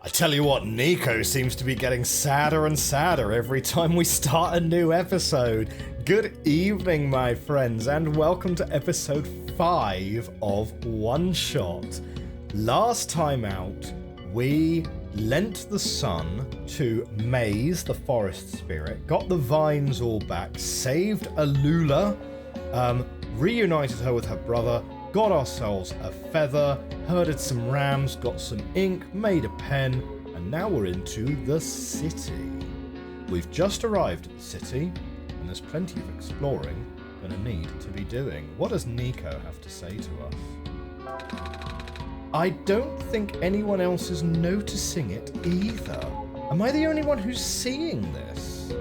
I tell you what, Niko seems to be getting sadder and sadder every time we start a new episode. Good evening, my friends, and welcome to episode 5 of OneShot. Last time out, we lent the sun to Maze, the forest spirit, got the vines all back, saved Alula, reunited her with her brother, got ourselves a feather, herded some rams, got some ink, made a pen, and now we're into the city. We've just arrived at the city, and there's plenty of exploring gonna need to be doing. What does Niko have to say to us? I don't think anyone else is noticing it either. Am I the only one who's seeing this?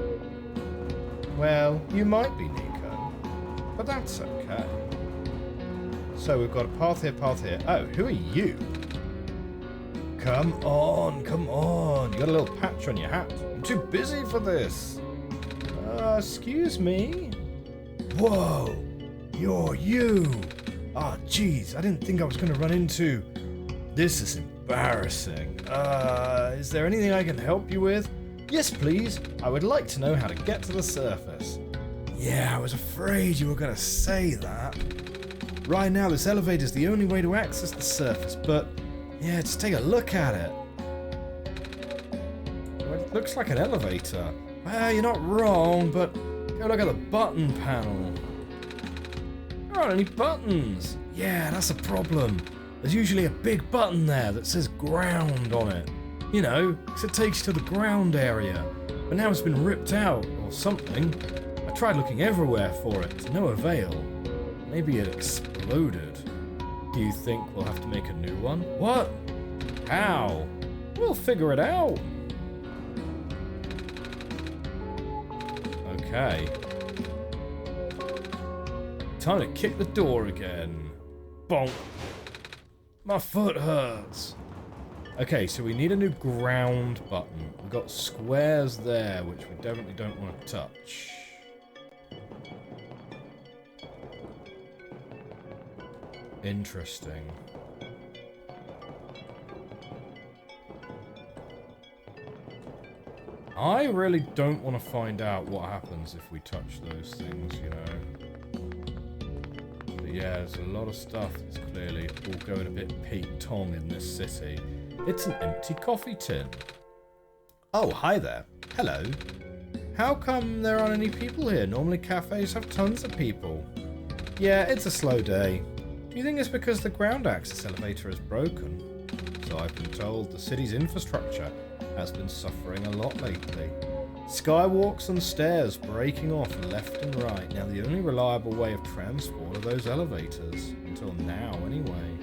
Well, you might be, Niko, but that's okay. So we've got a path here. Oh, who are you? Come on. You got a little patch on your hat. I'm too busy for this. Excuse me? Whoa, you're you. Ah, jeez, I didn't think I was going to run into... This is embarrassing. Is there anything I can help you with? Yes, please. I would like to know how to get to the surface. Yeah, I was afraid you were going to say that. Right now, this elevator is the only way to access the surface, but yeah, just take a look at it. Well, it looks like an elevator. Well, you're not wrong, but go look at the button panel. There aren't any buttons. Yeah, that's a problem. There's usually a big button there that says ground on it. You know, because it takes you to the ground area. But now it's been ripped out, or something. I tried looking everywhere for it, to no avail. Maybe it exploded. Do you think we'll have to make a new one? What? How? We'll figure it out. Okay. Time to kick the door again. Bonk. My foot hurts. Okay, so we need a new ground button. We've got squares there, which we definitely don't want to touch. Interesting. I really don't want to find out what happens if we touch those things, you know. But yeah, there's a lot of stuff that's clearly all going a bit Pete-tong in this city. It's an empty coffee tin. Oh, hi there. Hello. How come there aren't any people here? Normally cafes have tons of people. Yeah, it's a slow day. Do you think it's because the ground access elevator is broken? So I've been told the city's infrastructure has been suffering a lot lately. Skywalks and stairs breaking off left and right. Now the only reliable way of transport are those elevators. Until now, anyway.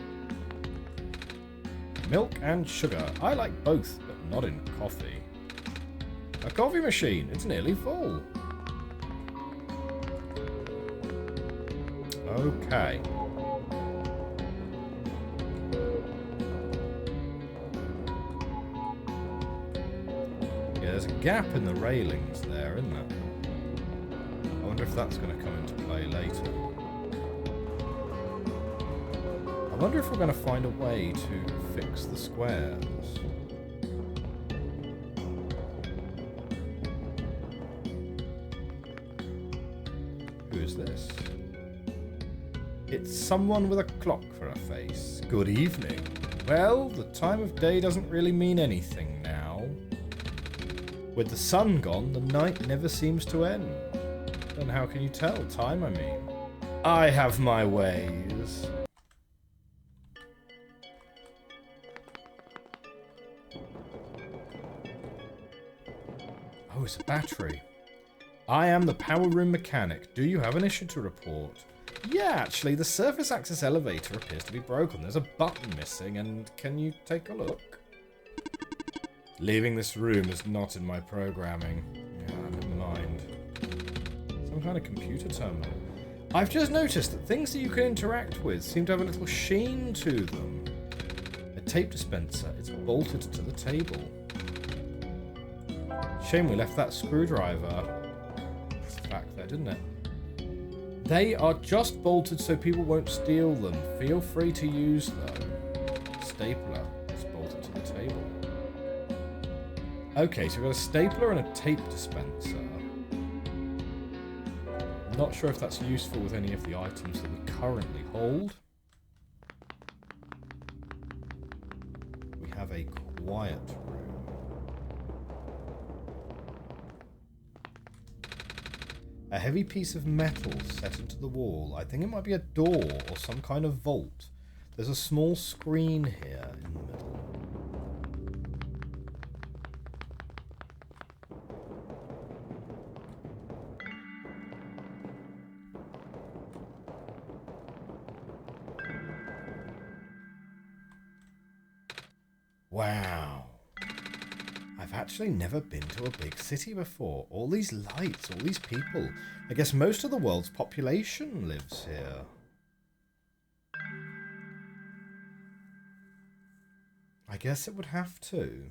Milk and sugar. I like both, but not in coffee. A coffee machine. It's nearly full. Okay. There's a gap in the railings there, isn't there? I wonder if that's going to come into play later. I wonder if we're going to find a way to fix the squares. Who is this? It's someone with a clock for a face. Good evening. Well, the time of day doesn't really mean anything now. With the sun gone, the night never seems to end. Then how can you tell? Time, I mean. I have my ways. Oh, it's a battery. I am the power room mechanic. Do you have an issue to report? Yeah, actually, the surface access elevator appears to be broken. There's a button missing, and can you take a look? Leaving this room is not in my programming. Yeah, never mind. Some kind of computer terminal. I've just noticed that things that you can interact with seem to have a little sheen to them. A tape dispenser. It's bolted to the table. Shame we left that screwdriver back there, didn't it? They are just bolted so people won't steal them. Feel free to use them. Stapler is bolted to the table. Okay, so we've got a stapler and a tape dispenser. Not sure if that's useful with any of the items that we currently hold. We have a quiet room. A heavy piece of metal set into the wall. I think it might be a door or some kind of vault. There's a small screen here in the middle. Wow. I've actually never been to a big city before. All these lights, all these people. I guess most of the world's population lives here. I guess it would have to.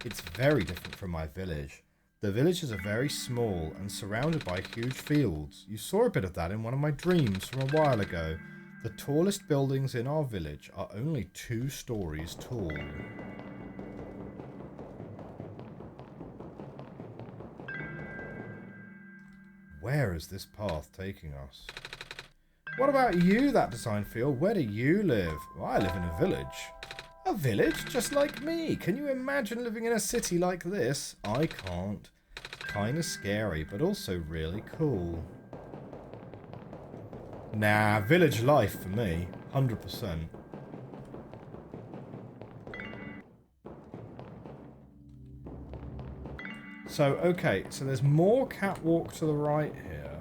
It's very different from my village. The villages are very small and surrounded by huge fields. You saw a bit of that in one of my dreams from a while ago. The tallest buildings in our village are only 2 stories tall. Where is this path taking us? What about you, that design field? Where do you live? Well, I live in a village. A village just like me. Can you imagine living in a city like this? I can't. Kind of scary, but also really cool. Nah, village life for me. 100%. So, okay, so there's more catwalk to the right here.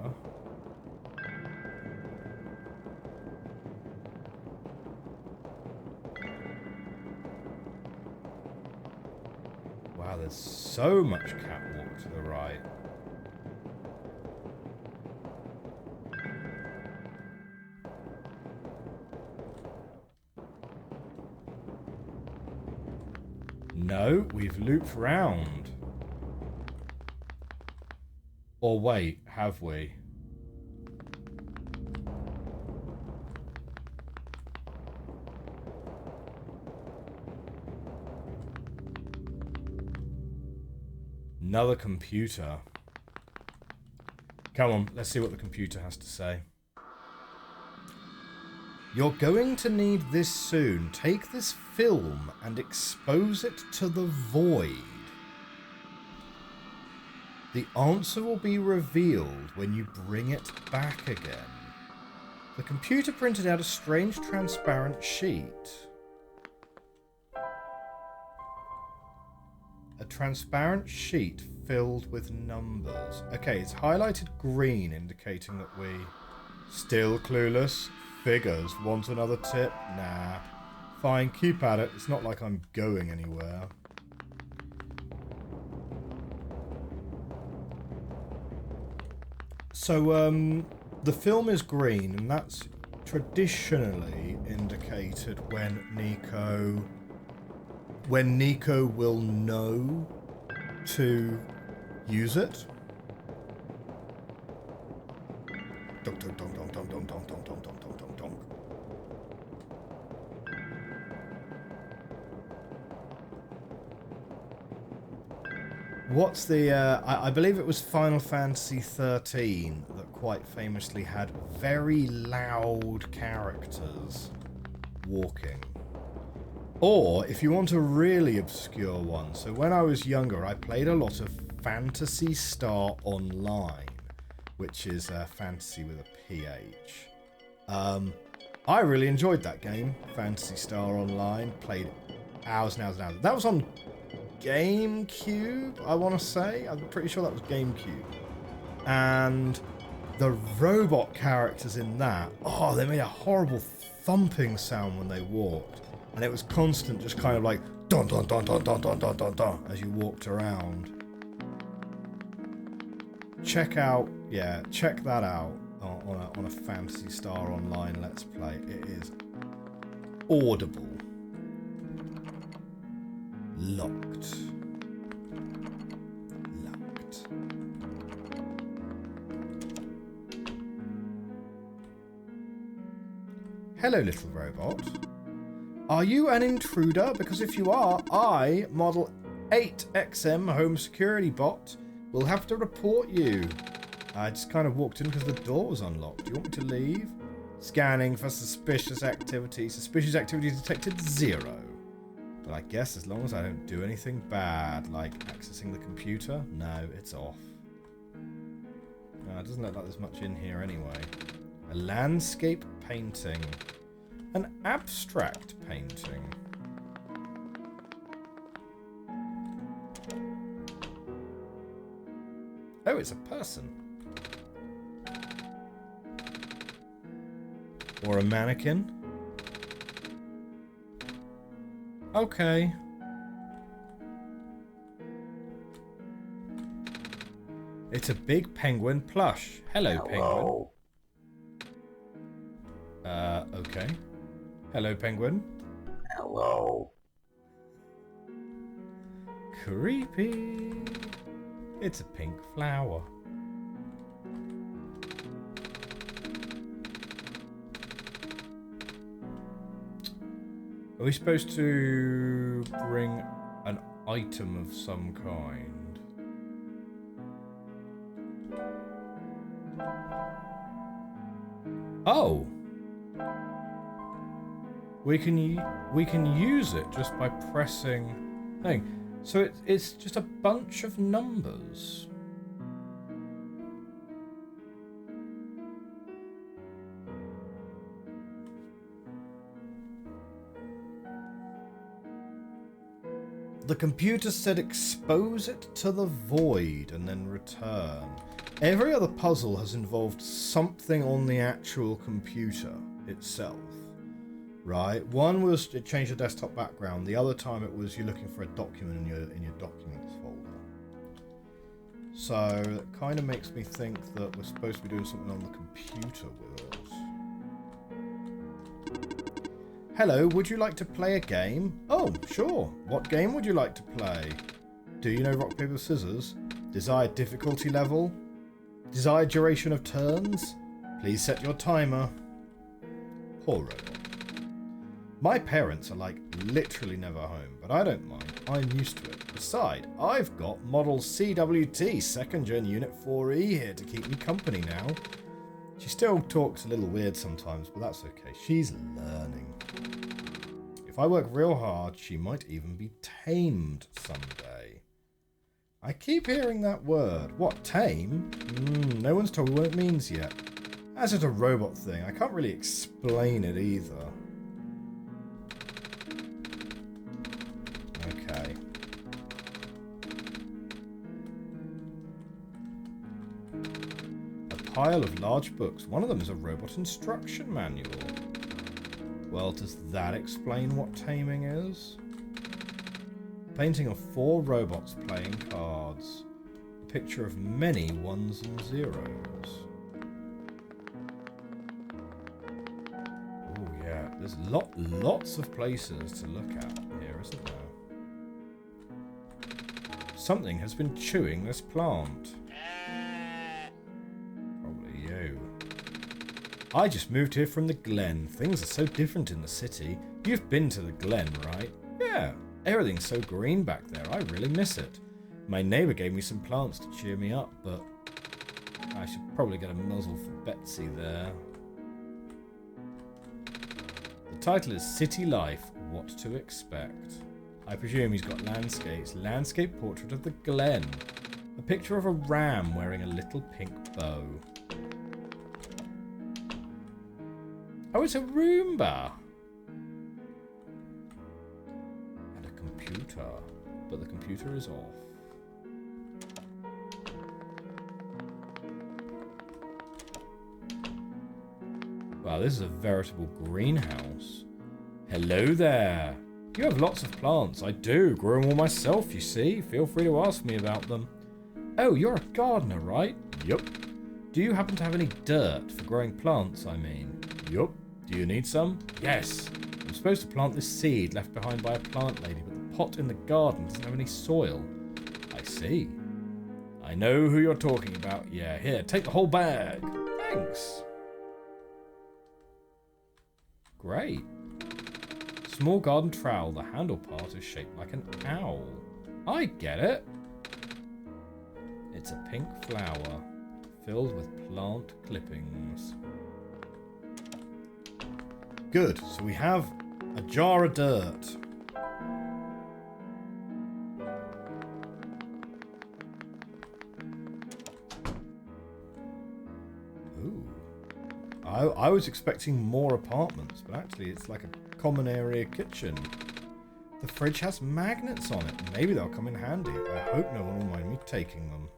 Wow, there's so much catwalk to the right. No, we've looped round. Or wait, have we? Another computer. Come on, let's see what the computer has to say. You're going to need this soon. Take this film and expose it to the void. The answer will be revealed when you bring it back again. The computer printed out a strange transparent sheet. A transparent sheet filled with numbers. Okay, it's highlighted green, indicating that we... Still clueless? Figures. Want another tip? Nah. Fine, keep at it. It's not like I'm going anywhere. So, the film is green, and that's traditionally indicated when Niko will know to use it. Donk, donk, donk, donk, donk, donk, donk, donk, donk, donk, donk, donk, donk. What's the, I believe it was Final Fantasy 13 that quite famously had very loud characters walking. Or, if you want a really obscure one, so when I was younger, I played a lot of Phantasy Star Online, which is fantasy with a PH. I really enjoyed that game, Phantasy Star Online. Played hours and hours and hours. That was on GameCube, I want to say. I'm pretty sure that was GameCube. And the robot characters in that, oh, they made a horrible thumping sound when they walked. And it was constant, just kind of like dun dun dun dun dun dun dun dun dun as you walked around. Check that out on a Phantasy Star Online Let's Play. It is audible. Locked. Hello, little robot. Are you an intruder? Because if you are, I, Model 8XM Home Security Bot, will have to report you. I just kind of walked in because the door was unlocked. Do you want me to leave? Scanning for suspicious activity. Suspicious activity detected 0. But I guess as long as I don't do anything bad, like accessing the computer, no, it's off. It doesn't look like there's much in here anyway. A landscape painting. An abstract painting. Oh, it's a person. Or a mannequin. Okay. It's a big penguin plush. Hello, penguin. Okay. Hello, penguin. Hello. Creepy. It's a pink flower. Are we supposed to bring an item of some kind? Oh! We can use it just by pressing thing. So it's just a bunch of numbers. The computer said expose it to the void and then return. Every other puzzle has involved something on the actual computer itself. Right? One was to change the desktop background. The other time it was you're looking for a document in your documents folder. So that kind of makes me think that we're supposed to be doing something on the computer with it. Hello, would you like to play a game? Oh, sure. What game would you like to play? Do you know rock, paper, scissors? Desired difficulty level? Desired duration of turns? Please set your timer. Poor robot. My parents are like literally never home, but I don't mind. I'm used to it. Besides, I've got Model CWT 2nd Gen Unit 4E here to keep me company now. She still talks a little weird sometimes, but that's okay. She's learning. If I work real hard, she might even be tamed someday. I keep hearing that word. What, tame? No one's told me what it means yet. As it's a robot thing, I can't really explain it either. Okay. A pile of large books. One of them is a robot instruction manual. Well, does that explain what taming is? Painting of 4 robots playing cards. A picture of many ones and zeros. Oh yeah, there's lots of places to look at here, isn't there? Something has been chewing this plant. Probably you. I just moved here from the Glen. Things are so different in the city. You've been to the Glen, right? Yeah. Everything's so green back there. I really miss it. My neighbour gave me some plants to cheer me up, but I should probably get a muzzle for Betsy there. The title is City Life, What to Expect. I presume he's got landscapes. Landscape portrait of the Glen. A picture of a ram wearing a little pink bow. Oh, it's a Roomba! And a computer. But the computer is off. Wow, this is a veritable greenhouse. Hello there! You have lots of plants. I do. Grow them all myself, you see. Feel free to ask me about them. Oh, you're a gardener, right? Yup. Do you happen to have any dirt for growing plants, I mean? Yup. Do you need some? Yes. I'm supposed to plant this seed left behind by a plant lady, but the pot in the garden doesn't have any soil. I see. I know who you're talking about. Yeah, here, take the whole bag. Thanks. Great. Small garden trowel. The handle part is shaped like an owl. I get it. It's a pink flower filled with plant clippings. Good. So we have a jar of dirt. Ooh. I was expecting more apartments, but actually it's like a common area kitchen. The fridge has magnets on it. Maybe they'll come in handy. I hope no one will mind me taking them.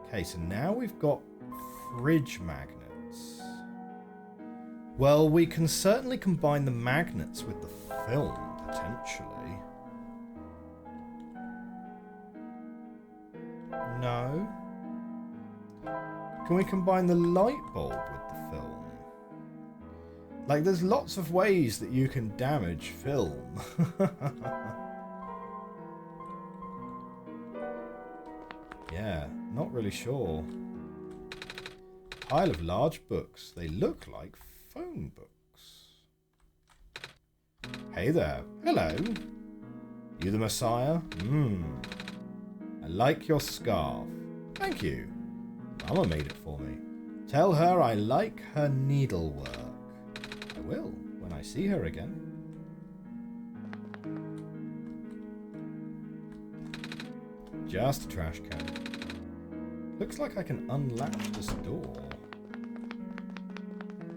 Okay, so now we've got fridge magnets. Well, we can certainly combine the magnets with the film, potentially. No? Can we combine the light bulb with the film? Like, there's lots of ways that you can damage film. Yeah, not really sure. Pile of large books. They look like phone books. Hey there. Hello. You the Messiah? I like your scarf. Thank you. Mama made it for me. Tell her I like her needlework. I will, when I see her again. Just a trash can. Looks like I can unlatch this door.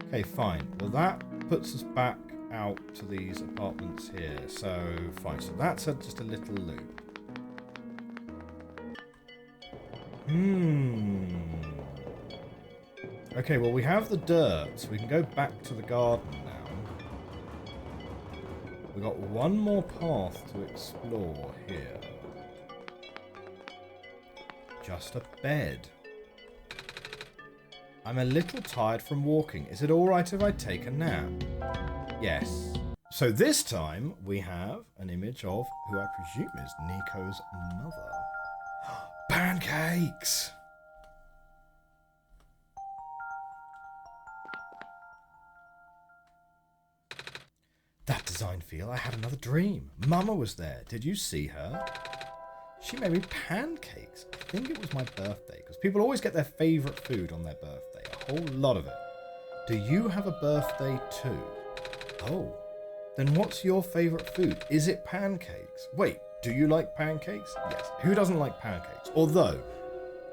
Okay, fine. Well, that puts us back out to these apartments here. So, fine. So that's just a little loop. Okay, well, we have the dirt, so we can go back to the garden now. We've got one more path to explore here. Just a bed. I'm a little tired from walking. Is it alright if I take a nap? Yes. So this time we have an image of who I presume is Niko's mother. Pancakes! That design feel, I had another dream. Mama was there. Did you see her? She made me pancakes. I think it was my birthday, because people always get their favourite food on their birthday. A whole lot of it. Do you have a birthday too? Oh. Then what's your favourite food? Is it pancakes? Wait, do you like pancakes? Yes. Who doesn't like pancakes? Although,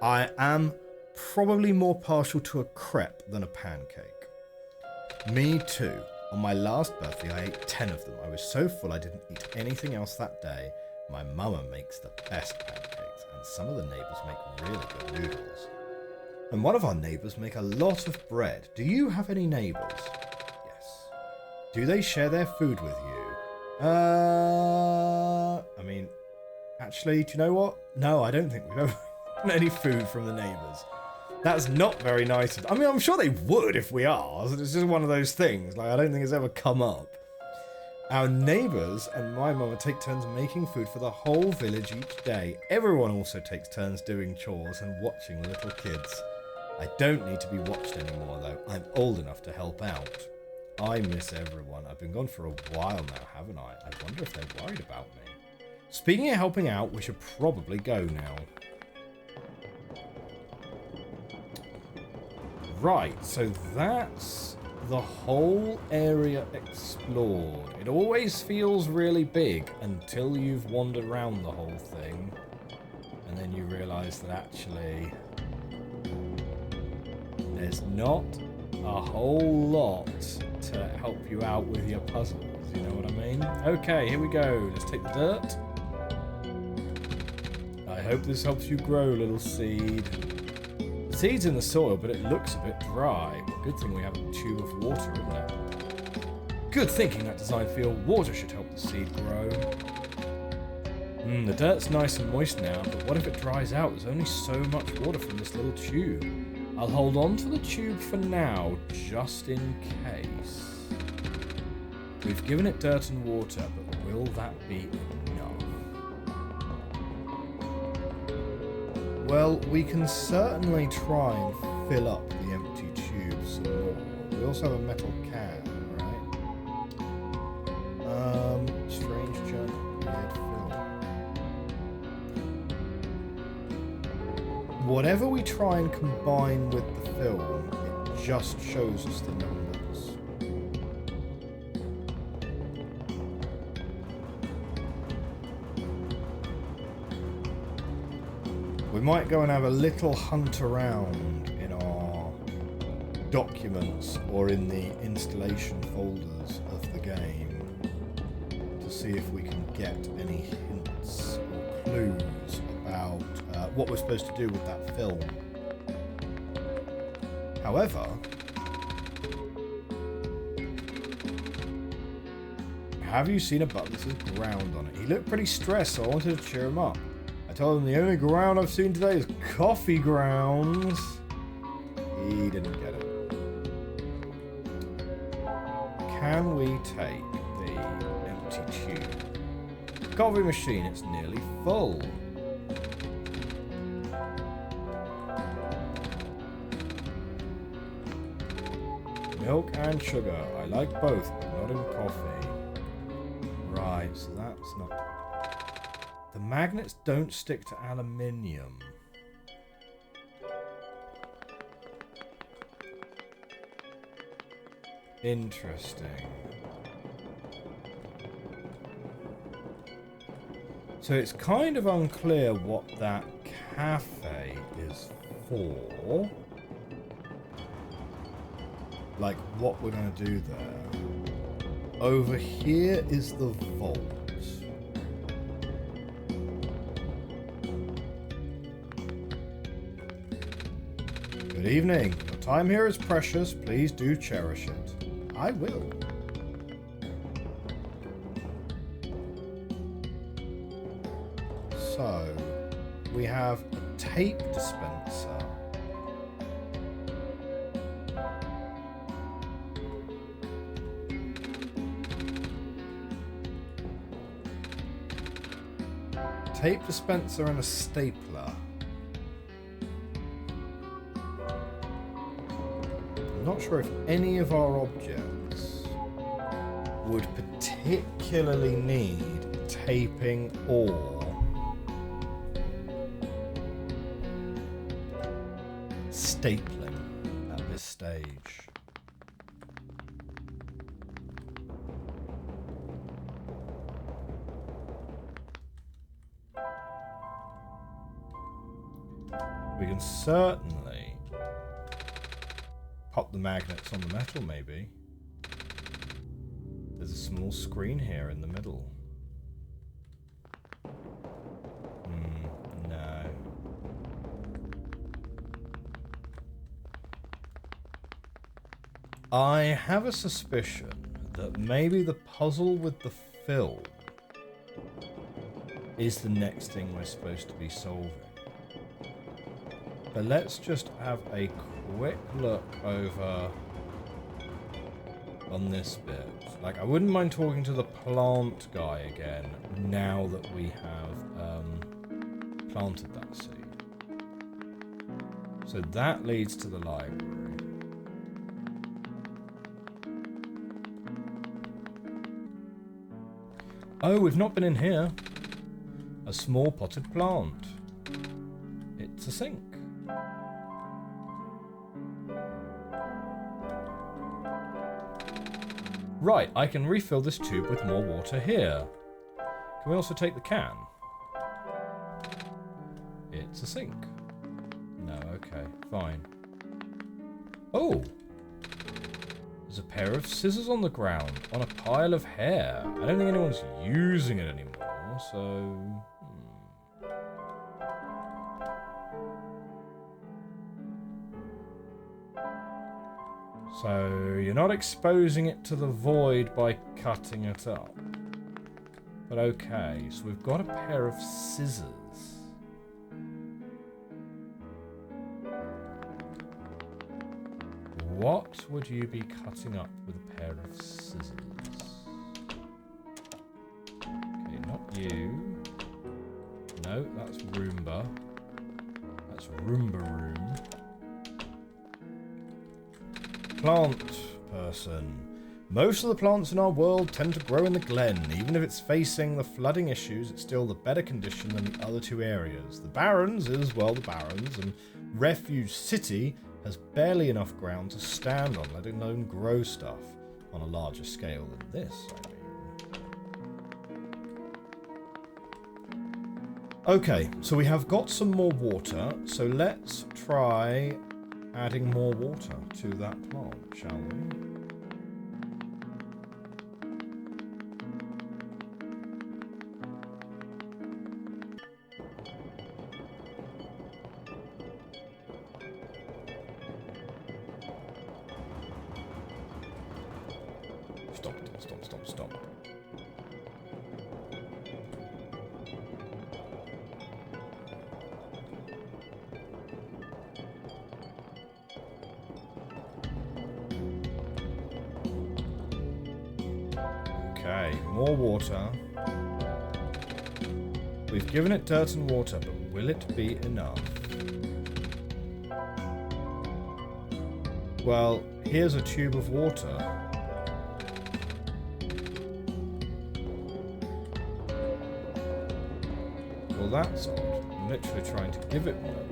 I am probably more partial to a crepe than a pancake. Me too. On my last birthday, I ate 10 of them. I was so full I didn't eat anything else that day. My mama makes the best pancakes, and some of the neighbours make really good noodles. And one of our neighbours make a lot of bread. Do you have any neighbours? Yes. Do they share their food with you? I mean, actually, do you know what? No, I don't think we've ever gotten any food from the neighbours. That's not very nice. I mean, I'm sure they would if we asked. It's just one of those things. Like, I don't think it's ever come up. Our neighbours and my mama take turns making food for the whole village each day. Everyone also takes turns doing chores and watching little kids. I don't need to be watched anymore, though. I'm old enough to help out. I miss everyone. I've been gone for a while now, haven't I? I wonder if they're worried about me. Speaking of helping out, we should probably go now. Right, so that's the whole area explored. It always feels really big until you've wandered around the whole thing. And then you realise that actually there's not a whole lot to help you out with your puzzles, you know what I mean? Okay, here we go. Let's take the dirt. I hope this helps you grow, little seed. The seed's in the soil, but it looks a bit dry. Good thing we have a tube of water, isn't it? Good thinking, that design field. Water should help the seed grow. The dirt's nice and moist now, but what if it dries out? There's only so much water from this little tube. I'll hold on to the tube for now, just in case. We've given it dirt and water, but will that be enough? Well, we can certainly try and fill up the empty tube some more. we also have a metal can, right? Strange junk, weird film. Whatever we try and combine with the film, it just shows us the numbers. We might go and have a little hunt around in our documents or in the installation folders of the game to see if we can get any hints or clues about what we're supposed to do with that film. However, have you seen a button that says ground on it? He looked pretty stressed, so I wanted to cheer him up. I told him the only ground I've seen today is coffee grounds. He didn't get it. Can we take the empty tube? Coffee machine, it's nearly full. Milk and sugar. I like both, but not in coffee. Right, so that's not... The magnets don't stick to aluminium. Interesting. So it's kind of unclear what that cafe is for. Like what we're going to do there. Over here is the vault. Good evening. Your time here is precious. Please do cherish it. I will. So, we have a tape dispenser. Tape dispenser and a stapler. I'm not sure if any of our objects would particularly need taping or stapling at this stage. We can certainly pop the magnets on the metal, maybe. There's a small screen here in the middle. No. I have a suspicion that maybe the puzzle with the film is the next thing we're supposed to be solving. But let's just have a quick look over on this bit. Like, I wouldn't mind talking to the plant guy again now that we have planted that seed. So that leads to the library. Oh, we've not been in here. A small potted plant. It's a sink. Right, I can refill this tube with more water here. Can we also take the can? It's a sink. No, okay, fine. Oh! There's a pair of scissors on the ground, on a pile of hair. I don't think anyone's using it anymore, so... So, you're not exposing it to the void by cutting it up. But okay, so we've got a pair of scissors. What would you be cutting up with a pair of scissors? Okay, not you. No, that's Roomba. That's Roomba Room. plant person. Most of the plants in our world tend to grow in the glen. Even if it's facing the flooding issues, it's still the better condition than the other two areas. The Barrens is, well, the Barrens, and Refuge City has barely enough ground to stand on, let alone grow stuff on a larger scale than this, I mean. Okay, so we have got some more water, so let's try adding more water to that plant, shall we? Stop. Okay, more water. We've given it dirt and water, but will it be enough? Well, here's a tube of water. Well, that's odd. I'm literally trying to give it more water.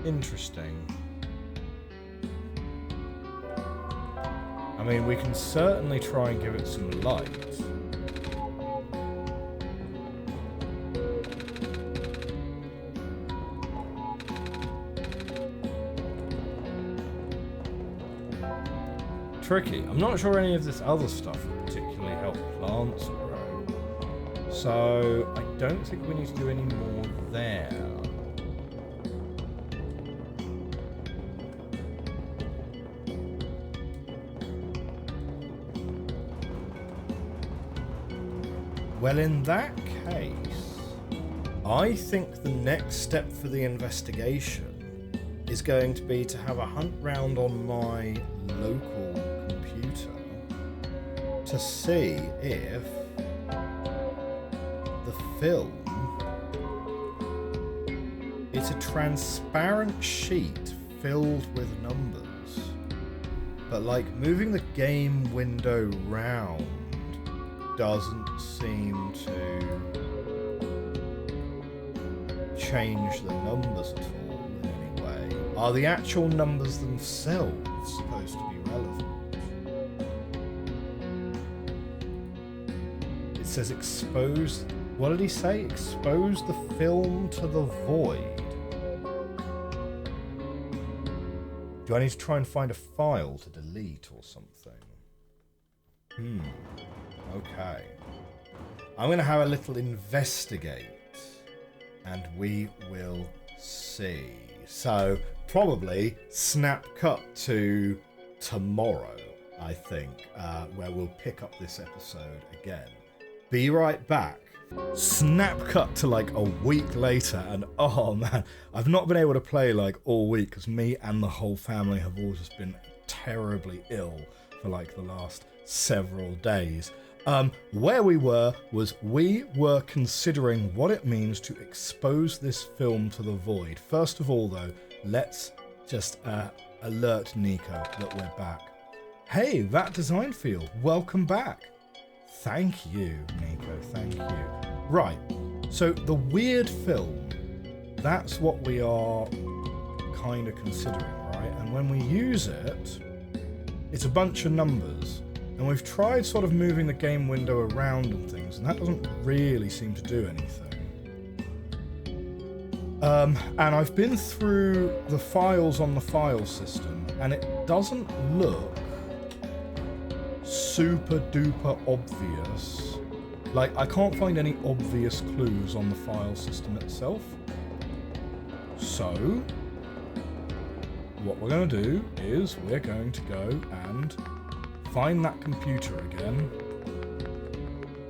Interesting. I mean, we can certainly try and give it some light. Tricky. I'm not sure any of this other stuff would particularly help plants grow. So I don't think we need to do any more there. Well, in that case, I think the next step for the investigation is going to be to have a hunt round on my local computer to see if the film, it's a transparent sheet filled with numbers, but like moving the game window round doesn't seem to change the numbers at all in any way. Are the actual numbers themselves supposed to be relevant? It says expose... What did he say? Expose the film to the void. Do I need to try and find a file to delete or something? Okay. I'm going to have a little investigate, and we will see. So, probably snap cut to tomorrow, I think, where we'll pick up this episode again. Be right back. Snap cut to like a week later, and oh man, I've not been able to play like all week because me and the whole family have all just been terribly ill for like the last several days. Where we were considering what it means to expose this film to the void. First of all, though, let's just alert Niko that we're back. Hey, that design field, welcome back. Thank you, Niko, thank you. Right, so the weird film, that's what we are kind of considering, right? And when we use it, it's a bunch of numbers. And we've tried sort of moving the game window around and things, and that doesn't really seem to do anything. And I've been through the files on the file system, and it doesn't look super duper obvious. Like, I can't find any obvious clues on the file system itself. So, what we're going to do is we're going to go and find that computer again,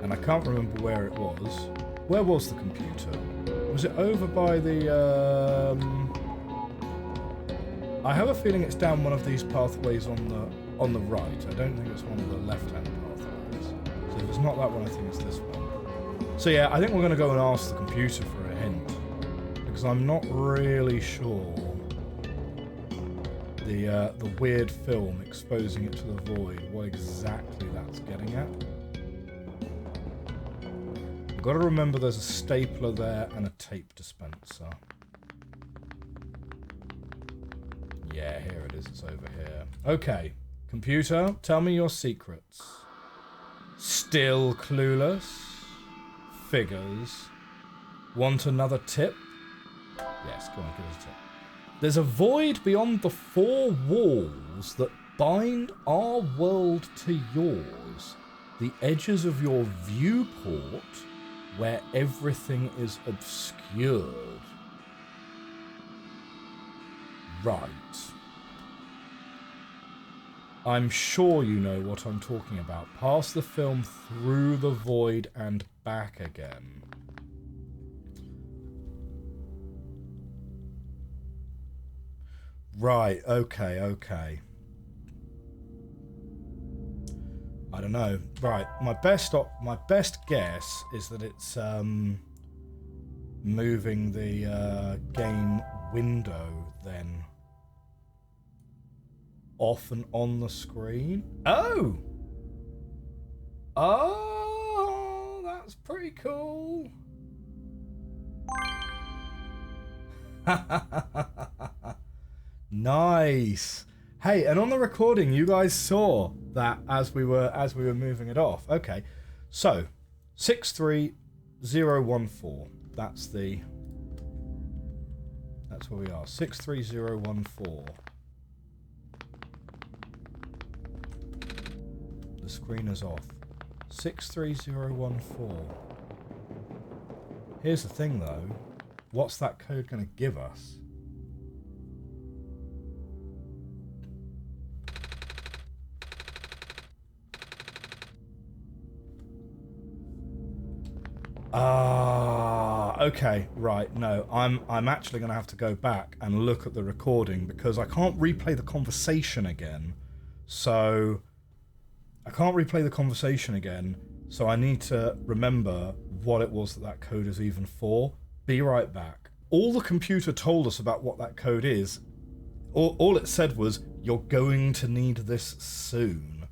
and I can't remember where it was. Where was the computer? Was it over by the I have a feeling it's down one of these pathways on the right. I don't think it's one of the left-hand pathways. So If it's not that one, I think it's this one. So yeah, I think we're going to go and ask the computer for a hint. Because I'm not really sure the weird film exposing it to the void, what exactly that's getting at. I've got to remember there's a stapler there and a tape dispenser. Yeah, here it is. It's over here. Okay, computer, tell me your secrets. Still clueless? Figures. Want another tip? Yes, go on, give us a tip. There's a void beyond the four walls that bind our world to yours. The edges of your viewport where everything is obscured. Right. I'm sure you know what I'm talking about. Pass the film through the void and back again. Right, okay. I don't know. Right, my best guess is that it's moving the game window then off and on the screen. Oh, that's pretty cool. Nice. Hey, and on the recording, you guys saw that as we were moving it off. Okay, so 63014. That's where we are. 63014. The screen is off. 63014. Here's the thing, though. What's that code going to give us? Okay, right, no, I'm actually going to have to go back and look at the recording because I can't replay the conversation again. So I need to remember what it was that code is even for. Be right back. All the computer told us about what that code is, all it said was, you're going to need this soon.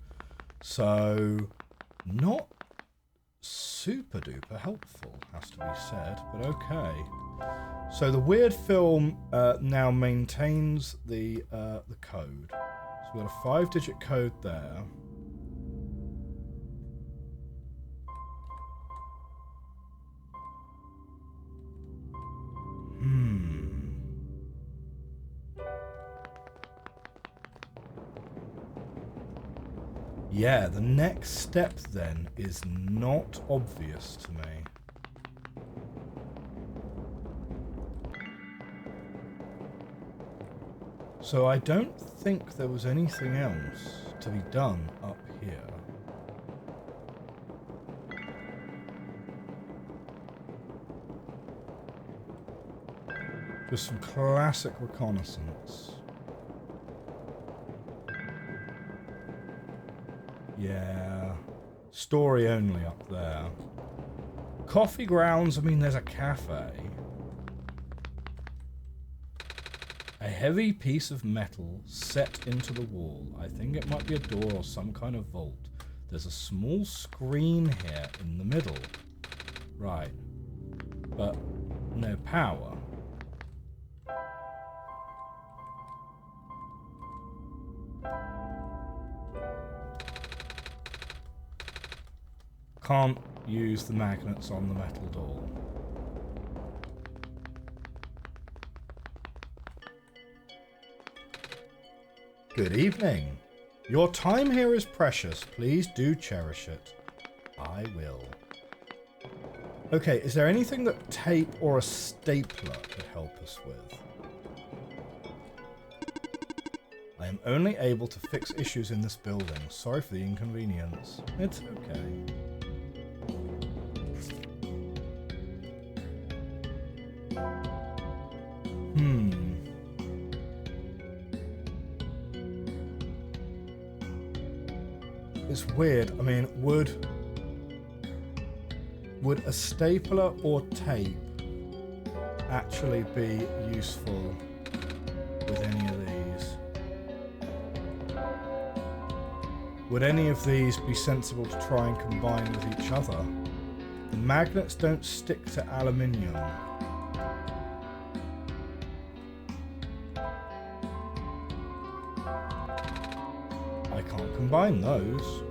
So, not super duper helpful, has to be said, but okay. So the weird film now maintains the code. So we've got a 5-digit code there. Yeah, the next step then is not obvious to me. So I don't think there was anything else to be done up here. Just some classic reconnaissance. Yeah. Story only up there. Coffee grounds, I mean, there's a cafe. A heavy piece of metal set into the wall. I think it might be a door or some kind of vault. There's a small screen here in the middle. Right. But no power. Can't use the magnets on the metal door. Good evening. Your time here is precious. Please do cherish it. I will. Okay, is there anything that tape or a stapler could help us with? I am only able to fix issues in this building. Sorry for the inconvenience. It's okay. It's weird. I mean, would Would a stapler or tape actually be useful with any of these? Would any of these be sensible to try and combine with each other? The magnets don't stick to aluminium. I can't combine those.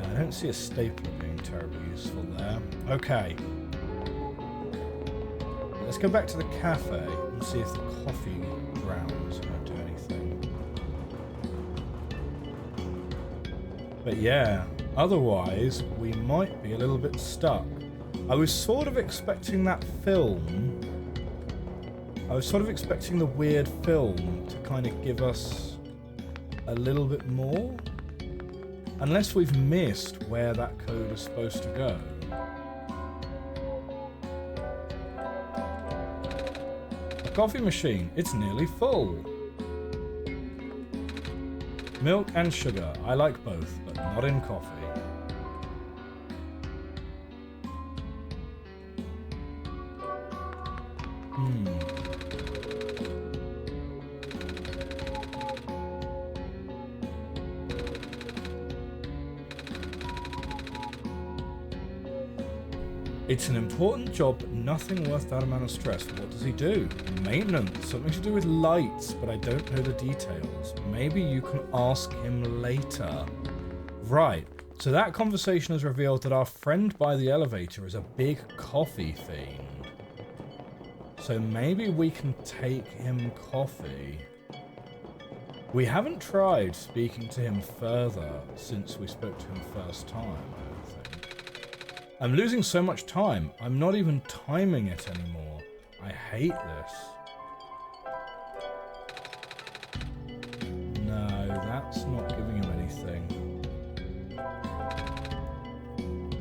I don't see a stapler being terribly useful there. Okay. Let's go back to the cafe and see if the coffee grounds don't do anything. But yeah, otherwise we might be a little bit stuck. I was sort of expecting that film. I was sort of expecting the weird film to kind of give us a little bit more. Unless we've missed where that code is supposed to go. A coffee machine, it's nearly full. Milk and sugar, I like both, but not in coffee. It's an important job, but nothing worth that amount of stress. What does he do? Maintenance. Something to do with lights, but I don't know the details. Maybe you can ask him later. Right. So that conversation has revealed that our friend by the elevator is a big coffee fiend. So maybe we can take him coffee. We haven't tried speaking to him further since we spoke to him first time, I don't think. I'm losing so much time. I'm not even timing it anymore. I hate this. No, that's not giving him anything.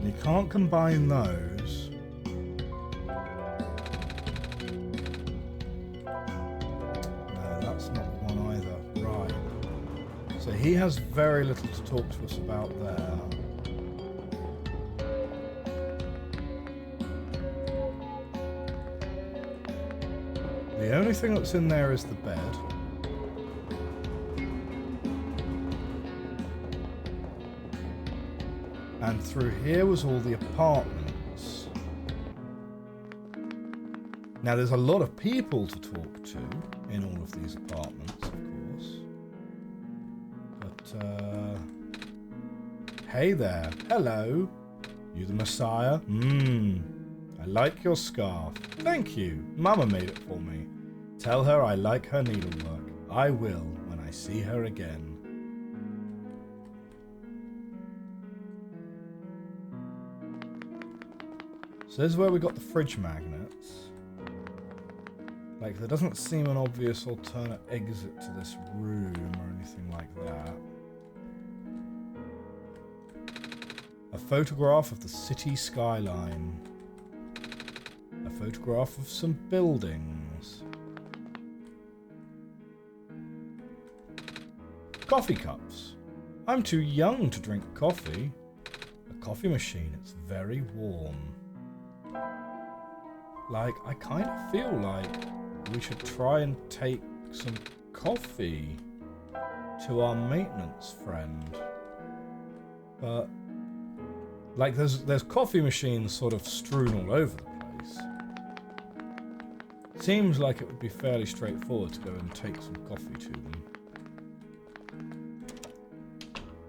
You can't combine those. No, that's not one either. Right. So he has very little to talk to us about there. The only thing that's in there is the bed. And through here was all the apartments. Now there's a lot of people to talk to in all of these apartments, of course. But, hey there. Hello. You the Messiah? I like your scarf. Thank you. Mama made it for me. Tell her I like her needlework. I will when I see her again. So this is where we got the fridge magnets. Like, there doesn't seem an obvious alternate exit to this room or anything like that. A photograph of the city skyline. A photograph of some buildings. Coffee cups. I'm too young to drink coffee. A coffee machine, it's very warm. Like, I kind of feel like we should try and take some coffee to our maintenance friend. But, like, there's coffee machines sort of strewn all over the place. Seems like it would be fairly straightforward to go and take some coffee to them.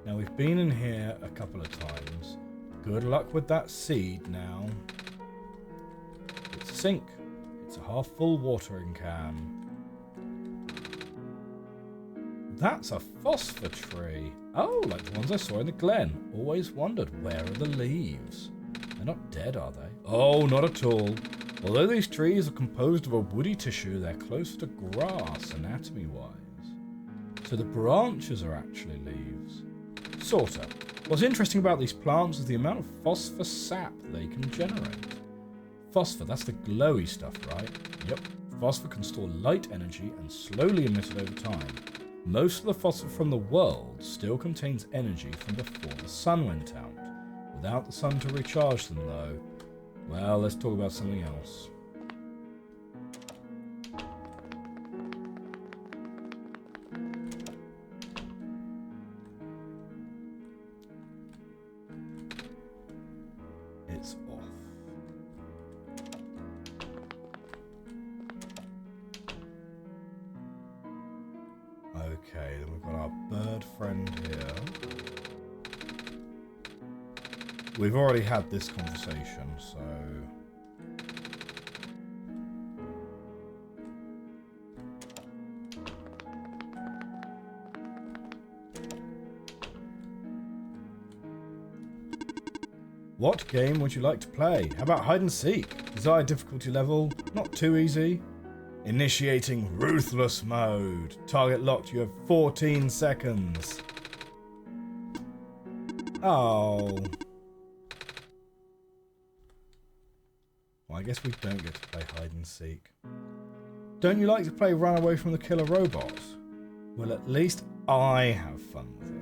Now, we've been in here a couple of times. Good luck with that seed now. It's a sink. It's a half-full watering can. That's a phosphor tree. Oh, like the ones I saw in the glen. Always wondered, where are the leaves? They're not dead, are they? Oh, not at all. Although these trees are composed of a woody tissue, they're closer to grass anatomy-wise. So the branches are actually leaves. Sorta. What's interesting about these plants is the amount of phosphor sap they can generate. Phosphor, that's the glowy stuff, right? Yep. phosphor can store light energy and slowly emit it over time. Most of the phosphor from the world still contains energy from before the sun went out. Without the sun to recharge them, though, well, let's talk about something else. It's off. Okay, then we've got our bird friend here. We've already had this conversation, so... What game would you like to play? How about hide and seek? Desired difficulty level, not too easy. Initiating ruthless mode. Target locked, you have 14 seconds. Oh... Well, I guess we don't get to play hide and seek. Don't you like to play run away from the killer robot? Well, at least I have fun with it.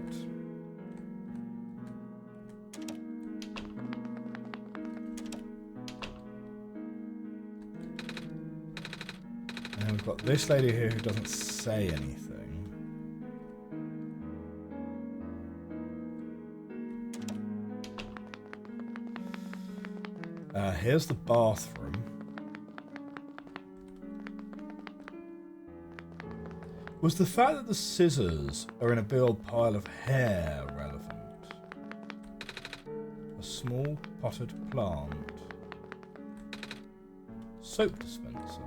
And then we've got this lady here who doesn't say anything. Here's the bathroom. Was the fact that the scissors are in a big old pile of hair relevant? A small potted plant. Soap dispenser.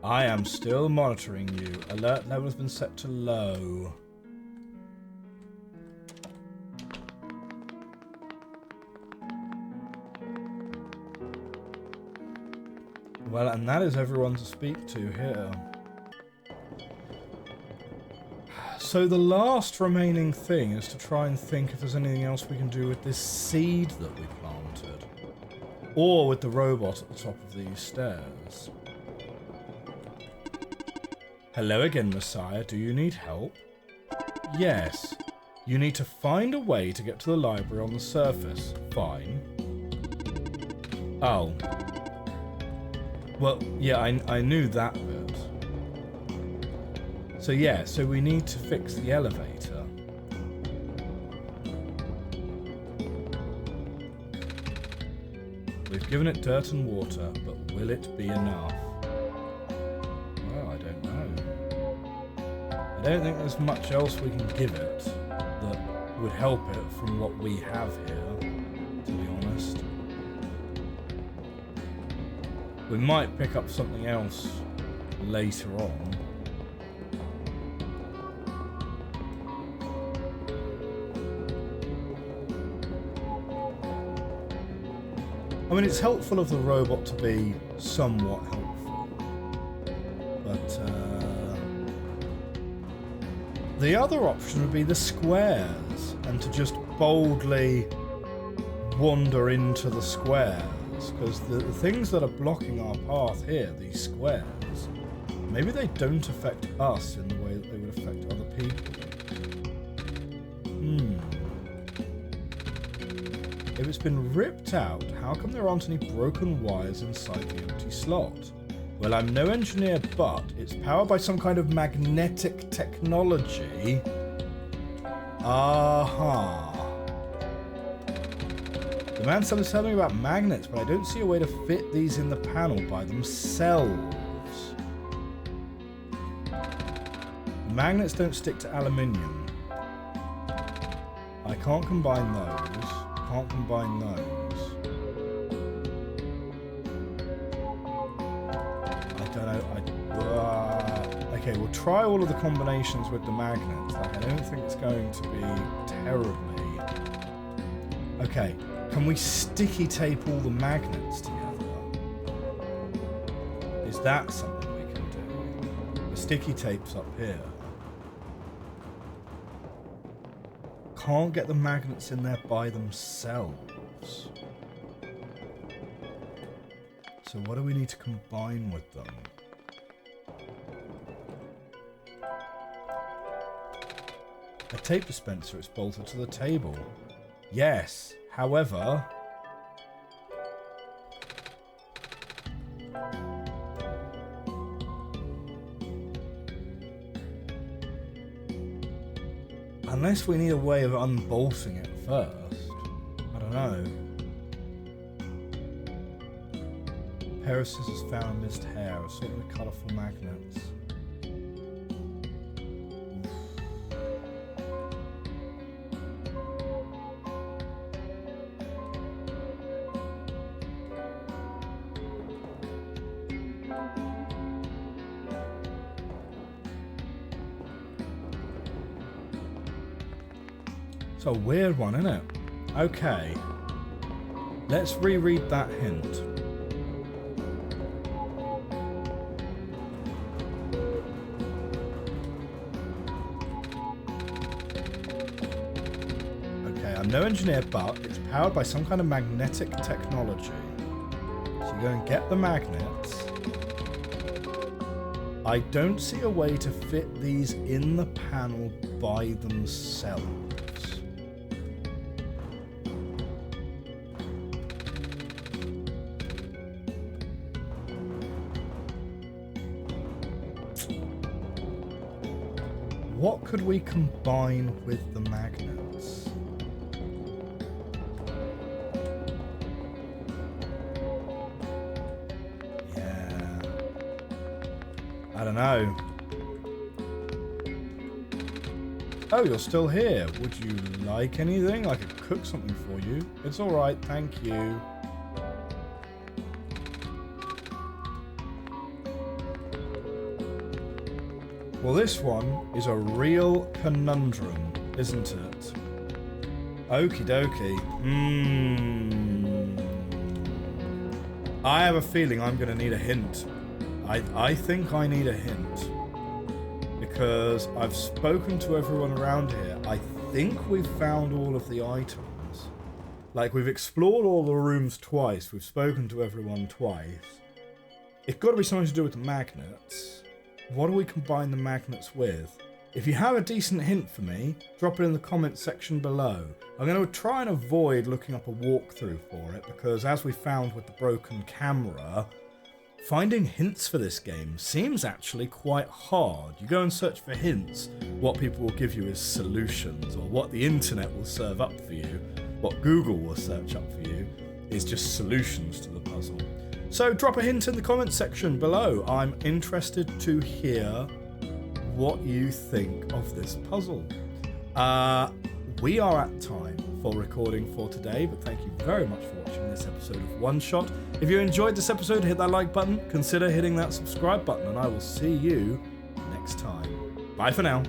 I am still monitoring you. Alert level has been set to low. Well, and that is everyone to speak to here. So the last remaining thing is to try and think if there's anything else we can do with this seed that we planted. Or with the robot at the top of these stairs. Hello again, Messiah. Do you need help? Yes. You need to find a way to get to the library on the surface. Fine. Oh. Well, yeah, I knew that bit. So yeah, so we need to fix the elevator. We've given it dirt and water, but will it be enough? I don't think there's much else we can give it that would help it from what we have here, to be honest. We might pick up something else later on. I mean, it's helpful of the robot to be somewhat helpful, but the other option would be the squares, and to just boldly wander into the squares, because the things that are blocking our path here, these squares, maybe they don't affect us in the way that they would affect other people. If it's been ripped out, how come there aren't any broken wires inside the empty slot? Well, I'm no engineer, but it's powered by some kind of magnetic technology. Aha. The man started telling me about magnets, but I don't see a way to fit these in the panel by themselves. The magnets don't stick to aluminium. I can't combine those. Can't combine those. I don't know. Okay, we'll try all of the combinations with the magnets. Like, I don't think it's going to be terribly. Okay, can we sticky tape all the magnets together? Is that something we can do? The sticky tape's up here. can't get the magnets in there by themselves. So what do we need to combine with them? A tape dispenser, it's bolted to the table. Yes, however... unless we need a way of unbolting it first. I don't know. A pair of scissors found amidst hair, assortment of colourful magnets. It's a weird one, isn't it? Okay. Let's reread that hint. Okay, I'm no engineer, but it's powered by some kind of magnetic technology. So you go and get the magnets. I don't see a way to fit these in the panel by themselves. What could we combine with the magnets? Yeah. I don't know. Oh, you're still here. Would you like anything? I could cook something for you. It's alright, thank you. Well, this one is a real conundrum, isn't it? Okie dokie. I have a feeling I'm going to need a hint. I think I need a hint. Because I've spoken to everyone around here. I think we've found all of the items. Like, we've explored all the rooms twice. We've spoken to everyone twice. It's got to be something to do with the magnets. What do we combine the magnets with? If you have a decent hint for me, drop it in the comments section below. I'm going to try and avoid looking up a walkthrough for it, because as we found with the broken camera, finding hints for this game seems actually quite hard. You go and search for hints, what people will give you is solutions, or what the internet will serve up for you, what Google will search up for you is just solutions to the puzzle. So drop a hint in the comments section below. I'm interested to hear what you think of this puzzle. We are at time for recording for today, but thank you very much for watching this episode of One Shot. If you enjoyed this episode, hit that like button, consider hitting that subscribe button, and I will see you next time. Bye for now.